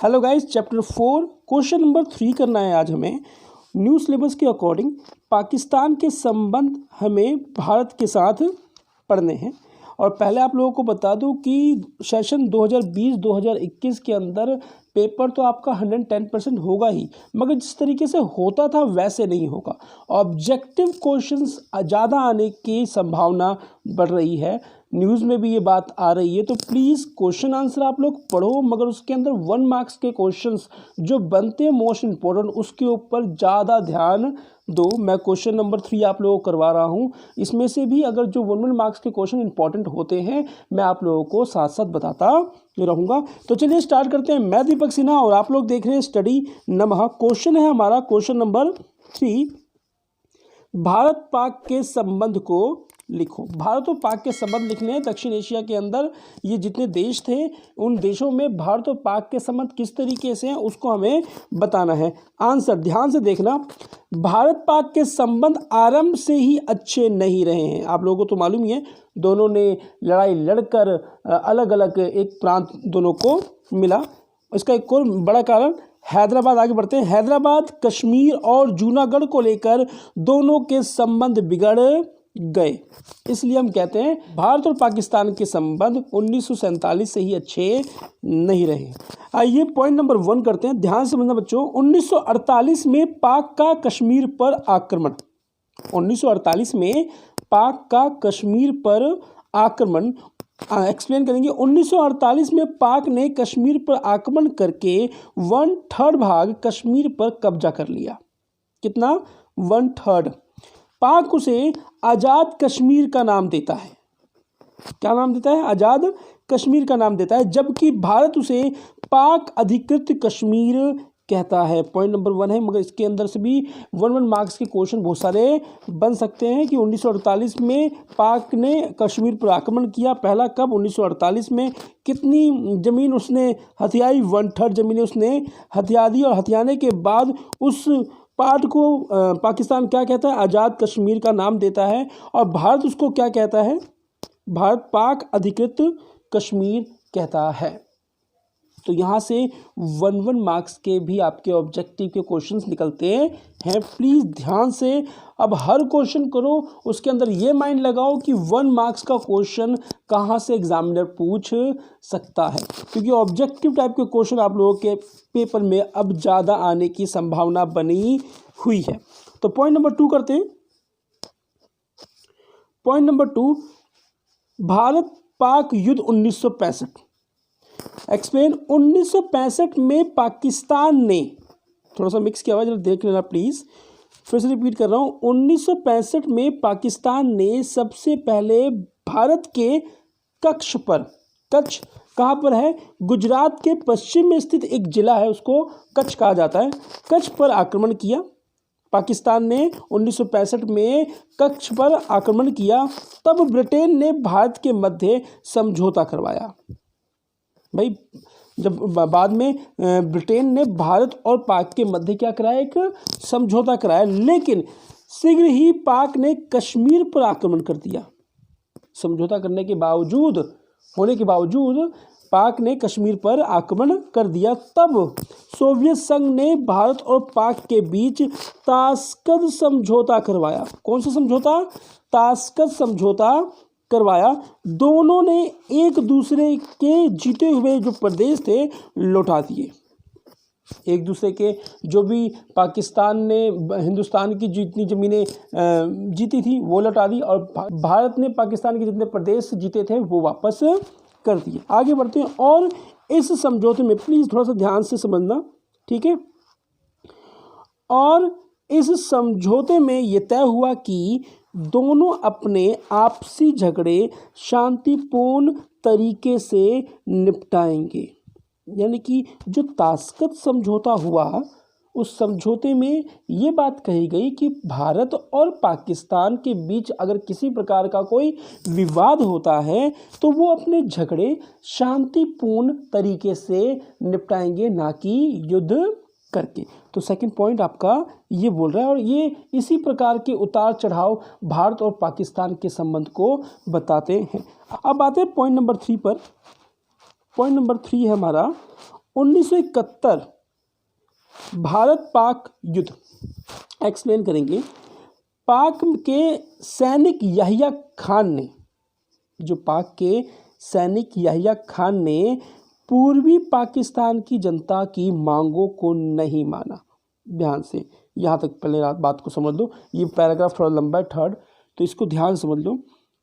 Hello guys, chapter 4 question number 3 करना है आज हमें। न्यू सिलेबस के अकॉर्डिंग पाकिस्तान के संबंध हमें भारत के साथ पढ़ने हैं। और पहले आप लोगों को बता दूं कि सेशन 2020-2021 के अंदर पेपर तो आपका 110% होगा ही, मगर जिस तरीके से होता था वैसे नहीं होगा। ऑब्जेक्टिव क्वेश्चंस ज़्यादा आने की संभावना बढ़ रही है, न्यूज़ में भी ये बात आ रही है। तो प्लीज़ क्वेश्चन आंसर आप लोग पढ़ो, मगर उसके अंदर 1 मार्क्स के क्वेश्चंस जो बनते हैं मोस्ट इम्पोर्टेंट उसके ऊपर ज़्यादा ध्यान दो। मैं क्वेश्चन नंबर 3 आप लोगों को करवा रहा हूँ। इसमें से भी अगर जो 1 मार्क्स के क्वेश्चन इंपॉर्टेंट होते हैं मैं आप लोगों को साथ साथ बताता रहूँगा। तो चलिए स्टार्ट करते हैं। मैं दीपक सिन्हा और आप लोग देख रहे हैं स्टडी नमः। क्वेश्चन है हमारा क्वेश्चन नंबर 3, भारत पाक के संबंध को लिखो। भारत और पाक के संबंध लिखने हैं। दक्षिण एशिया के अंदर ये जितने देश थे उन देशों में भारत और पाक के संबंध किस तरीके से हैं उसको हमें बताना है। आंसर ध्यान से देखना। भारत पाक के संबंध आरंभ से ही अच्छे नहीं रहे हैं। आप लोगों को तो मालूम ही है, दोनों ने लड़ाई लड़कर अलग अलग एक प्रांत दोनों को मिला। इसका एक और बड़ा कारण हैदराबाद। आगे बढ़ते हैं। हैदराबाद, कश्मीर और जूनागढ़ को लेकर दोनों के संबंध बिगड़ गए। इसलिए हम कहते हैं भारत और पाकिस्तान के संबंध 1947 से ही अच्छे नहीं रहे। आइए पॉइंट नंबर 1 करते हैं। ध्यान से समझना बच्चों। 1948 में पाक का कश्मीर पर आक्रमण। 1948 में पाक का कश्मीर पर आक्रमण एक्सप्लेन करेंगे। 1948 में पाक ने कश्मीर पर आक्रमण करके 1/3 भाग कश्मीर पर कब्जा कर लिया। कितना? 1/3। पाक उसे आज़ाद कश्मीर का नाम देता है। क्या नाम देता है? आज़ाद कश्मीर का नाम देता है, जबकि भारत उसे पाक अधिकृत कश्मीर कहता है। पॉइंट नंबर 1 है, मगर इसके अंदर से भी 1 मार्क्स के क्वेश्चन बहुत सारे बन सकते हैं कि 1948 में पाक ने कश्मीर पर आक्रमण किया। पहला कब? 1948 में। कितनी ज़मीन उसने हथियाई? 1/3 ज़मीनें उसने हथिया दी। और हथियाने के बाद उस पार्ट को पाकिस्तान क्या कहता है? आज़ाद कश्मीर का नाम देता है। और भारत उसको क्या कहता है? भारत पाक अधिकृत कश्मीर कहता है। तो यहाँ से 1 मार्क्स के भी आपके ऑब्जेक्टिव के क्वेश्चंस निकलते हैं। प्लीज़ ध्यान से अब हर क्वेश्चन करो, उसके अंदर ये माइंड लगाओ कि 1 मार्क्स का क्वेश्चन कहाँ से एग्जामिनर पूछ सकता है, क्योंकि ऑब्जेक्टिव टाइप के क्वेश्चन आप लोगों के पेपर में अब ज़्यादा आने की संभावना बनी हुई है। तो पॉइंट नंबर 2 करते हैं। पॉइंट नंबर 2, भारत पाक युद्ध 1965 एक्सप्लेन। 1965 में पाकिस्तान ने, थोड़ा सा मिक्स किया हुआ जरा देख लेना प्लीज़, फिर से रिपीट कर रहा हूँ। 1965 में पाकिस्तान ने सबसे पहले भारत के कच्छ पर, कच्छ कहाँ पर है? गुजरात के पश्चिम में स्थित एक जिला है, उसको कच्छ कहा जाता है। कच्छ पर आक्रमण किया पाकिस्तान ने। 1965 में कच्छ पर आक्रमण किया। तब ब्रिटेन ने भारत के मध्य समझौता करवाया। भाई जब बाद में ब्रिटेन ने भारत और पाक के मध्य क्या कराया? एक समझौता कराया। लेकिन शीघ्र ही पाक ने कश्मीर पर आक्रमण कर दिया। समझौता करने के बावजूद, होने के बावजूद पाक ने कश्मीर पर आक्रमण कर दिया। तब सोवियत संघ ने भारत और पाक के बीच ताशकंद समझौता करवाया। कौन सा समझौता? ताशकंद समझौता करवाया। दोनों ने एक दूसरे के जीते हुए जो प्रदेश थे लौटा दिए। एक दूसरे के जो भी पाकिस्तान ने हिंदुस्तान की जितनी ज़मीनें जीती थी वो लौटा दी, और भारत ने पाकिस्तान के जितने प्रदेश जीते थे वो वापस कर दिए। आगे बढ़ते हैं। और इस समझौते में प्लीज़ थोड़ा सा ध्यान से समझना, ठीक है? और इस समझौते में ये तय हुआ कि दोनों अपने आपसी झगड़े शांतिपूर्ण तरीके से निपटाएंगे। यानी कि जो ताशकंद समझौता हुआ, उस समझौते में ये बात कही गई कि भारत और पाकिस्तान के बीच अगर किसी प्रकार का कोई विवाद होता है तो वो अपने झगड़े शांतिपूर्ण तरीके से निपटाएंगे, ना कि युद्ध करके। तो सेकंड पॉइंट आपका ये बोल रहा है, और ये इसी प्रकार के उतार चढ़ाव भारत और पाकिस्तान के संबंध को बताते हैं। अब आते हैं पॉइंट नंबर 3 पर। पॉइंट नंबर 3 है हमारा 1971 भारत पाक युद्ध एक्सप्लेन करेंगे। पाक के सैनिक याहिया खान ने, जो पाक के सैनिक याहिया खान ने पूर्वी पाकिस्तान की जनता की मांगों को नहीं माना। ध्यान से यहाँ तक पहले बात को समझ लो, ये पैराग्राफ थोड़ा लंबा है थर्ड, तो इसको ध्यान से समझ लो।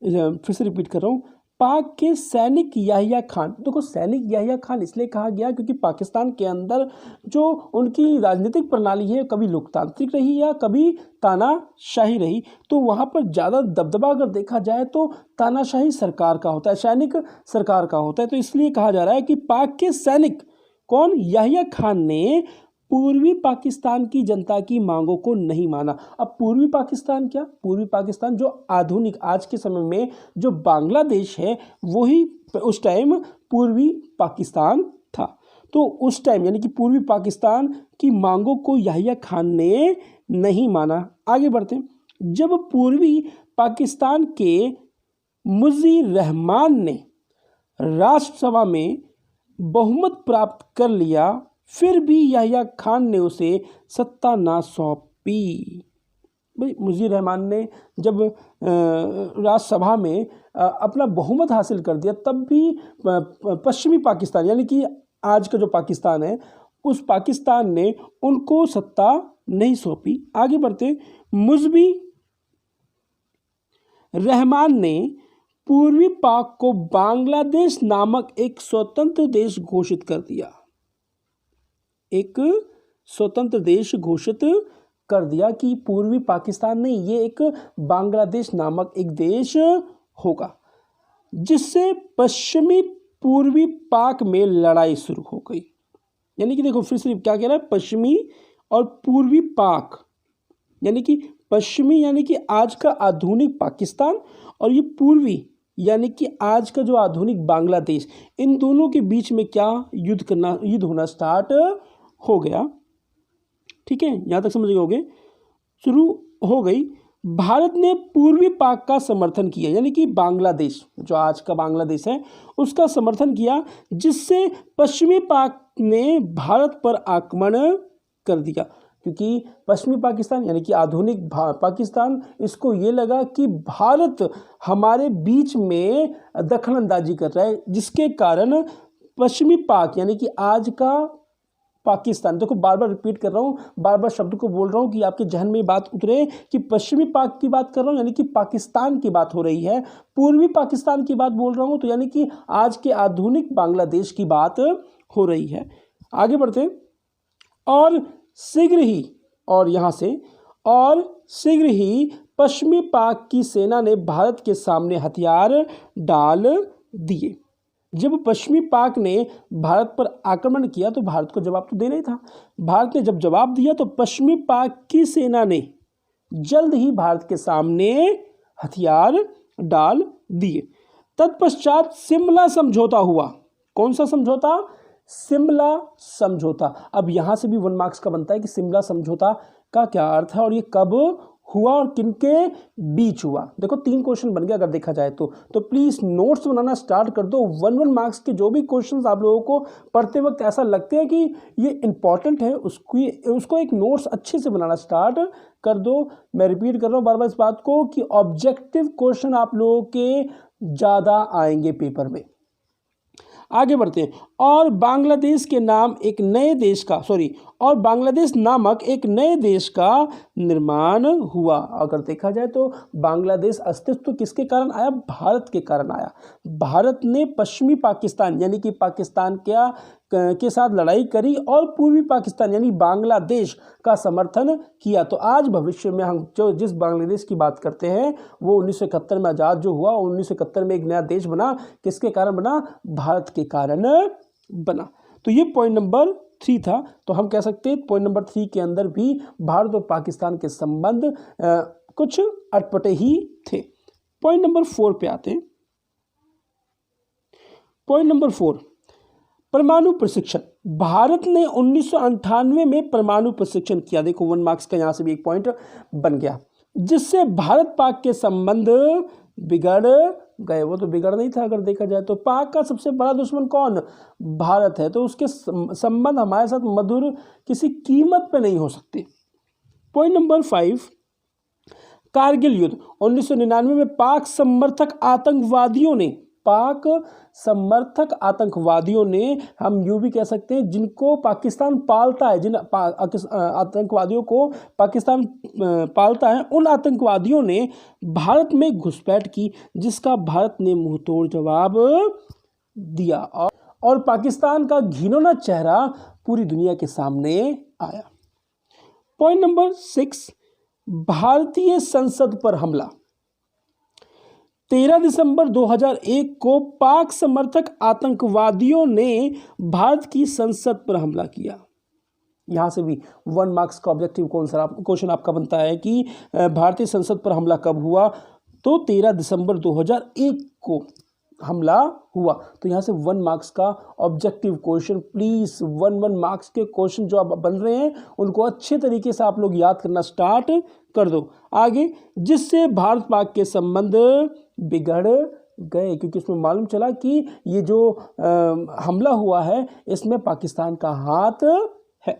फिर से रिपीट कर रहा हूँ, पाक के सैनिक याहिया खान, देखो सैनिक याहिया खान इसलिए कहा गया क्योंकि पाकिस्तान के अंदर जो उनकी राजनीतिक प्रणाली है कभी लोकतांत्रिक रही या कभी तानाशाही रही, तो वहाँ पर ज़्यादा दबदबा अगर देखा जाए तो तानाशाही सरकार का होता है, सैनिक सरकार का होता है। तो इसलिए कहा जा रहा है कि पाक के सैनिक कौन, याहिया खान ने पूर्वी पाकिस्तान की जनता की मांगों को नहीं माना। अब पूर्वी पाकिस्तान क्या, पूर्वी पाकिस्तान जो आधुनिक आज के समय में जो बांग्लादेश है वही उस टाइम पूर्वी पाकिस्तान था। तो उस टाइम यानी कि पूर्वी पाकिस्तान की मांगों को याहिया खान ने नहीं माना। आगे बढ़ते हैं, जब पूर्वी पाकिस्तान के मुजीर रहमान ने राष्ट्रसभा में बहुमत प्राप्त कर लिया, फिर भी याहिया खान ने उसे सत्ता ना सौंपी। भाई मुजीर रहमान ने जब राज्यसभा में अपना बहुमत हासिल कर दिया, तब भी पश्चिमी पाकिस्तान यानी कि आज का जो पाकिस्तान है उस पाकिस्तान ने उनको सत्ता नहीं सौंपी। आगे बढ़ते, मुजीब रहमान ने पूर्वी पाक को बांग्लादेश नामक एक स्वतंत्र देश घोषित कर दिया, एक स्वतंत्र देश घोषित कर दिया कि पूर्वी पाकिस्तान नहीं, ये एक बांग्लादेश नामक एक देश होगा, जिससे पश्चिमी पूर्वी पाक में लड़ाई शुरू हो गई। यानी कि देखो फिर से क्या कह रहा है, पश्चिमी और पूर्वी पाक यानी कि पश्चिमी यानी कि आज का आधुनिक पाकिस्तान और ये पूर्वी यानी कि आज का जो आधुनिक बांग्लादेश, इन दोनों के बीच में क्या युद्ध होना स्टार्ट हो गया। ठीक है, यहाँ तक समझ गए, शुरू हो गई। भारत ने पूर्वी पाक का समर्थन किया यानी कि बांग्लादेश जो आज का बांग्लादेश है उसका समर्थन किया, जिससे पश्चिमी पाक ने भारत पर आक्रमण कर दिया, क्योंकि पश्चिमी पाकिस्तान यानी कि आधुनिक पाकिस्तान इसको ये लगा कि भारत हमारे बीच में दखल अंदाजी कर रहा है, जिसके कारण पश्चिमी पाक यानी कि आज का पाकिस्तान, देखो बार बार रिपीट कर रहा हूँ, बार बार शब्द को बोल रहा हूँ कि आपके जहन में बात उतरे कि पश्चिमी पाक की बात कर रहा हूँ यानी कि पाकिस्तान की बात हो रही है, पूर्वी पाकिस्तान की बात बोल रहा हूँ तो यानी कि आज के आधुनिक बांग्लादेश की बात हो रही है। आगे बढ़ते, और शीघ्र ही पश्चिमी पाक की सेना ने भारत के सामने हथियार डाल दिए। जब पश्चिमी पाक ने भारत पर आक्रमण किया तो भारत को जवाब तो देना ही था। भारत ने जब जवाब दिया तो पश्चिमी पाक की सेना ने जल्द ही भारत के सामने हथियार डाल दिए। तत्पश्चात शिमला समझौता हुआ। कौन सा समझौता? शिमला समझौता। अब यहाँ से भी 1 मार्क्स का बनता है कि शिमला समझौता का क्या अर्थ है और ये कब हुआ और किनके बीच हुआ। देखो 3 क्वेश्चन बन गया अगर देखा जाए तो प्लीज़ नोट्स बनाना स्टार्ट कर दो। 1 मार्क्स के जो भी क्वेश्चंस आप लोगों को पढ़ते वक्त ऐसा लगते हैं कि ये इंपॉर्टेंट है, उसको एक नोट्स अच्छे से बनाना स्टार्ट कर दो। मैं रिपीट कर रहा हूँ बार बार इस बात को कि ऑब्जेक्टिव क्वेश्चन आप लोगों के ज़्यादा आएंगे पेपर में। आगे बढ़ते हैं, और बांग्लादेश नामक एक नए देश का निर्माण हुआ। अगर देखा जाए तो बांग्लादेश अस्तित्व किसके कारण आया? भारत के कारण आया। भारत ने पश्चिमी पाकिस्तान यानी कि पाकिस्तान के साथ लड़ाई करी और पूर्वी पाकिस्तान यानी बांग्लादेश का समर्थन किया। तो आज भविष्य में हम जिस बांग्लादेश की बात करते हैं वो 1971 में आज़ाद जो हुआ, 1971 में एक नया देश बना। किसके कारण बना? भारत के कारण बना। तो ये पॉइंट नंबर 3 था। तो हम कह सकते हैं पॉइंट नंबर 3 के अंदर भी भारत और पाकिस्तान के संबंध कुछ अटपटे ही थे। पॉइंट नंबर 4 पे आते हैं। पॉइंट नंबर 4, परमाणु प्रशिक्षण। भारत ने 1998 में परमाणु प्रशिक्षण किया। देखो 1 मार्क्स का यहाँ से भी एक पॉइंट बन गया, जिससे भारत पाक के संबंध बिगड़ गए, वो तो बिगड़ नहीं था अगर देखा जाए तो। पाक का सबसे बड़ा दुश्मन कौन? भारत है, तो उसके संबंध हमारे साथ मधुर किसी कीमत पे नहीं हो सकते। पॉइंट नंबर 5, कारगिल युद्ध 1999 में पाक समर्थक आतंकवादियों ने, हम यूं भी कह सकते हैं जिनको पाकिस्तान पालता है, जिन आतंकवादियों को पाकिस्तान पालता है, उन आतंकवादियों ने भारत में घुसपैठ की, जिसका भारत ने मुंहतोड़ जवाब दिया और पाकिस्तान का घिनौना चेहरा पूरी दुनिया के सामने आया। पॉइंट नंबर 6, भारतीय संसद पर हमला 13 दिसंबर 2001 को पाक समर्थक आतंकवादियों ने भारत की संसद पर हमला किया। यहां से भी 1 मार्क्स का ऑब्जेक्टिव क्वेश्चन आपका बनता है कि भारतीय संसद पर हमला कब हुआ, तो 13 दिसंबर 2001 को हमला हुआ। तो यहाँ से 1 मार्क्स का ऑब्जेक्टिव क्वेश्चन, प्लीज़ 1 मार्क्स के क्वेश्चन जो आप बन रहे हैं उनको अच्छे तरीके से आप लोग याद करना स्टार्ट कर दो। आगे, जिससे भारत पाक के संबंध बिगड़ गए, क्योंकि उसमें मालूम चला कि ये जो हमला हुआ है इसमें पाकिस्तान का हाथ है।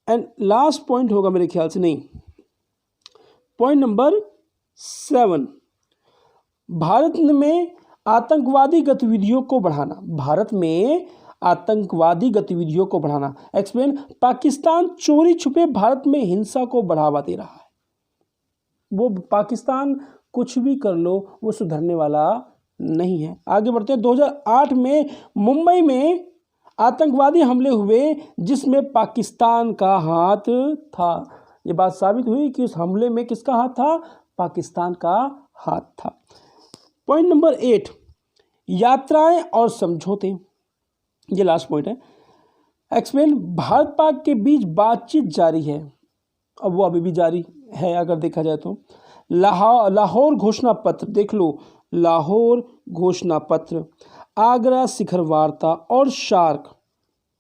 एंड लास्ट पॉइंट होगा मेरे ख्याल से, नहीं, पॉइंट नंबर 7, भारत में आतंकवादी गतिविधियों को बढ़ाना। भारत में आतंकवादी गतिविधियों को बढ़ाना। एक्सप्लेन, पाकिस्तान चोरी छुपे भारत में हिंसा को बढ़ावा दे रहा है। वो पाकिस्तान कुछ भी कर लो, वो सुधरने वाला नहीं है। आगे बढ़ते हैं। 2008 में मुंबई में आतंकवादी हमले हुए जिसमें पाकिस्तान का हाथ था। ये बात साबित हुई कि उस हमले में किसका हाथ था? पाकिस्तान का हाथ था। पॉइंट नंबर 8, यात्राएं और समझौते, ये लास्ट पॉइंट है। एक्सप्लेन, भारत पाक के बीच बातचीत जारी है, अब वो अभी भी जारी है अगर देखा जाए तो। लाहौर घोषणा पत्र, देख लो, लाहौर घोषणा पत्र, आगरा शिखर वार्ता और शार्क,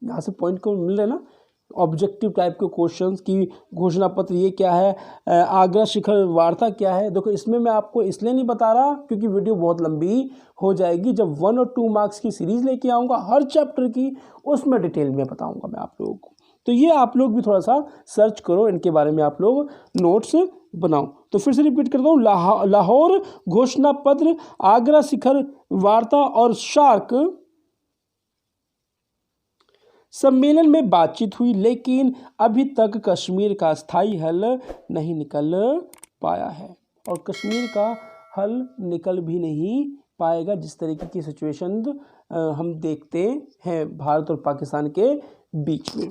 यहाँ से पॉइंट को मिल रहे ना ऑब्जेक्टिव टाइप के क्वेश्चंस की। घोषणा पत्र ये क्या है, आगरा शिखर वार्ता क्या है। देखो, इसमें मैं आपको इसलिए नहीं बता रहा क्योंकि वीडियो बहुत लंबी हो जाएगी। जब 1 और 2 मार्क्स की सीरीज लेके आऊँगा हर चैप्टर की, उसमें डिटेल में बताऊँगा मैं आप लोगों को। तो ये आप लोग भी थोड़ा सा सर्च करो, इनके बारे में आप लोग नोट्स बनाओ। तो फिर से रिपीट करता हूँ, लाहौर घोषणा पत्र, आगरा शिखर वार्ता और शार्क सम्मेलन में बातचीत हुई, लेकिन अभी तक कश्मीर का स्थायी हल नहीं निकल पाया है और कश्मीर का हल निकल भी नहीं पाएगा जिस तरीके की सिचुएशन हम देखते हैं भारत और पाकिस्तान के बीच में।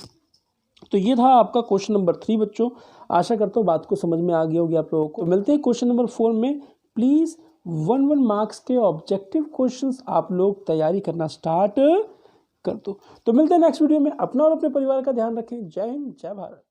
तो ये था आपका क्वेश्चन नंबर 3 बच्चों। आशा करता हूँ बात को समझ में आ गया होगी आप लोगों को। मिलते हैं क्वेश्चन नंबर 4 में। प्लीज़ 1 मार्क्स के ऑब्जेक्टिव क्वेश्चंस आप लोग तैयारी करना स्टार्ट कर दो। तो मिलते हैं नेक्स्ट वीडियो में। अपना और अपने परिवार का ध्यान रखें। जय हिंद, जय भारत।